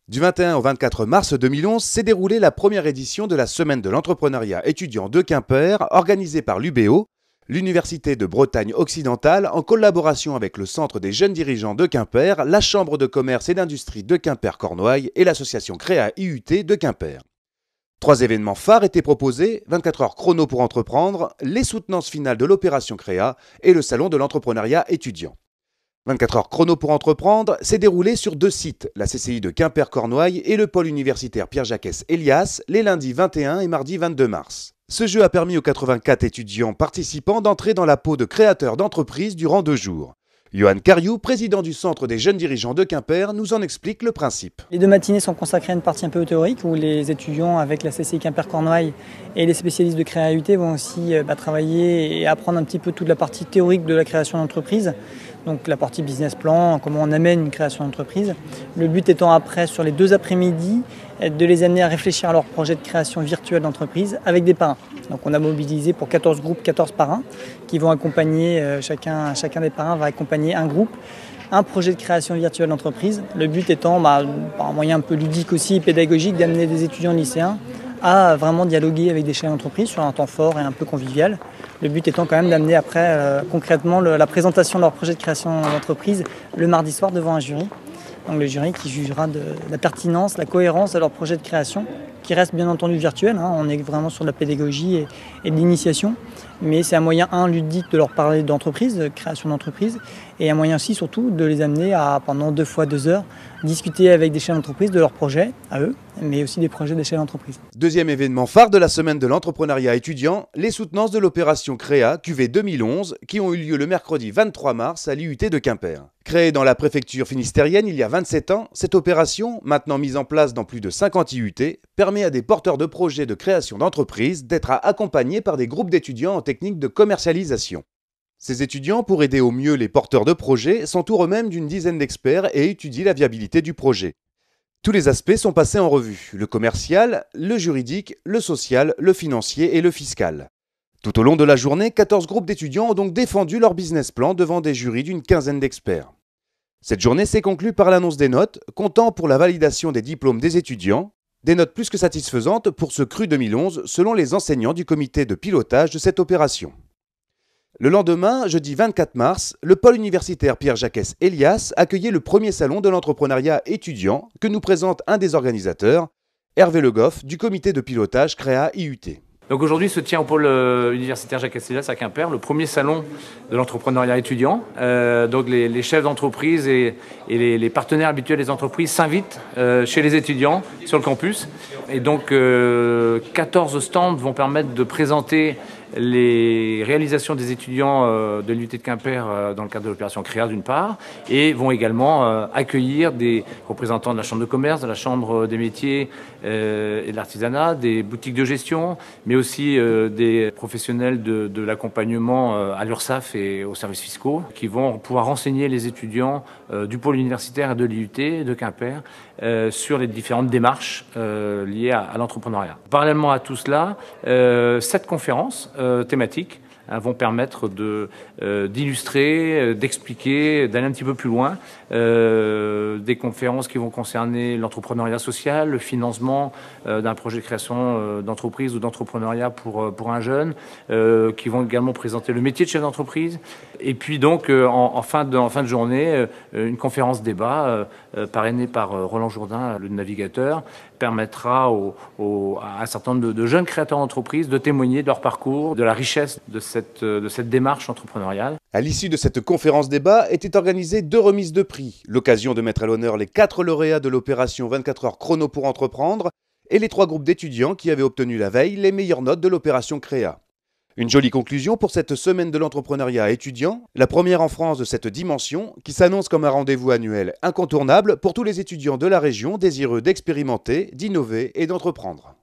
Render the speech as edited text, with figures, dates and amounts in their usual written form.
Du 21 au 24 mars 2011 s'est déroulée la première édition de la Semaine de l'entrepreneuriat étudiant de Quimper, organisée par l'UBO, l'Université de Bretagne occidentale, en collaboration avec le Centre des jeunes dirigeants de Quimper, la Chambre de commerce et d'industrie de Quimper-Cornouailles et l'association Créa IUT de Quimper. 3 événements phares étaient proposés, 24 heures chrono pour entreprendre, les soutenances finales de l'opération Créa et le salon de l'entrepreneuriat étudiant. 24 heures chrono pour entreprendre s'est déroulé sur 2 sites, la CCI de Quimper-Cornouailles et le pôle universitaire Pierre-Jacques-Elias, les lundis 21 et mardi 22 mars. Ce jeu a permis aux 84 étudiants participants d'entrer dans la peau de créateurs d'entreprises durant 2 jours. Johan Cariou, président du Centre des jeunes dirigeants de Quimper, nous en explique le principe. Les 2 matinées sont consacrées à une partie un peu théorique où les étudiants avec la CCI Quimper-Cornouailles et les spécialistes de Créa IUT vont aussi travailler et apprendre un petit peu toute la partie théorique de la création d'entreprise. Donc la partie business plan, comment on amène une création d'entreprise. Le but étant après, sur les 2 après-midi, de les amener à réfléchir à leur projet de création virtuelle d'entreprise avec des parrains. Donc on a mobilisé pour 14 groupes, 14 parrains qui vont accompagner, chacun des parrains va accompagner un groupe, un projet de création virtuelle d'entreprise. Le but étant, par un moyen un peu ludique aussi, pédagogique, d'amener des étudiants lycéens à vraiment dialoguer avec des chefs d'entreprise sur un temps fort et un peu convivial. Le but étant quand même d'amener après concrètement la présentation de leur projet de création d'entreprise le mardi soir devant un jury. Donc le jury qui jugera de la pertinence, la cohérence de leur projet de création, qui reste bien entendu virtuel. On est vraiment sur de la pédagogie et de l'initiation. Mais c'est un moyen, ludique de leur parler d'entreprise, de création d'entreprise, et un moyen aussi surtout de les amener à, pendant 2 fois 2 heures, discuter avec des chefs d'entreprise de leurs projets, à eux, mais aussi des projets des chefs d'entreprise. Deuxième événement phare de la Semaine de l'entrepreneuriat étudiant, les soutenances de l'opération Créa QV 2011 qui ont eu lieu le mercredi 23 mars à l'IUT de Quimper. Créée dans la préfecture finistérienne il y a 27 ans, cette opération, maintenant mise en place dans plus de 50 IUT, permet à des porteurs de projets de création d'entreprise d'être accompagnés par des groupes d'étudiants en technique de commercialisation. Ces étudiants, pour aider au mieux les porteurs de projets, s'entourent eux-mêmes d'une dizaine d'experts et étudient la viabilité du projet. Tous les aspects sont passés en revue, le commercial, le juridique, le social, le financier et le fiscal. Tout au long de la journée, 14 groupes d'étudiants ont donc défendu leur business plan devant des jurys d'une quinzaine d'experts. Cette journée s'est conclue par l'annonce des notes, comptant pour la validation des diplômes des étudiants, des notes plus que satisfaisantes pour ce CRU 2011 selon les enseignants du comité de pilotage de cette opération. Le lendemain, jeudi 24 mars, le pôle universitaire Pierre-Jacques-Elias accueillait le premier salon de l'entrepreneuriat étudiant que nous présente un des organisateurs, Hervé Le Goff, du comité de pilotage Créa IUT. Donc aujourd'hui se tient au pôle universitaire Jacques-Elias à Quimper le premier salon de l'entrepreneuriat étudiant. Donc les chefs d'entreprise et les partenaires habituels des entreprises s'invitent chez les étudiants sur le campus. Et donc 14 stands vont permettre de présenter les réalisations des étudiants de l'UT de Quimper dans le cadre de l'opération Créa d'une part, et vont également accueillir des représentants de la Chambre de commerce, de la Chambre des métiers et de l'artisanat, des boutiques de gestion, mais aussi des professionnels de l'accompagnement à l'URSSAF et aux services fiscaux, qui vont pouvoir renseigner les étudiants du pôle universitaire et de l'IUT de Quimper sur les différentes démarches liées à l'entrepreneuriat. Parallèlement à tout cela, 7 conférences thématiques vont permettre d'illustrer, d'expliquer, d'aller un petit peu plus loin. Des conférences qui vont concerner l'entrepreneuriat social, le financement d'un projet de création d'entreprise ou d'entrepreneuriat pour un jeune, qui vont également présenter le métier de chef d'entreprise. Et puis donc, en fin de journée, une conférence débat parrainée par Roland Jourdain, le navigateur, permettra à un certain nombre de jeunes créateurs d'entreprises de témoigner de leur parcours, de la richesse de cette démarche entrepreneuriale. À l'issue de cette conférence débat étaient organisées 2 remises de prix, l'occasion de mettre à l'honneur les 4 lauréats de l'opération 24 heures chrono pour entreprendre et les 3 groupes d'étudiants qui avaient obtenu la veille les meilleures notes de l'opération Créa. Une jolie conclusion pour cette semaine de l'entrepreneuriat étudiant, la première en France de cette dimension, qui s'annonce comme un rendez-vous annuel incontournable pour tous les étudiants de la région désireux d'expérimenter, d'innover et d'entreprendre.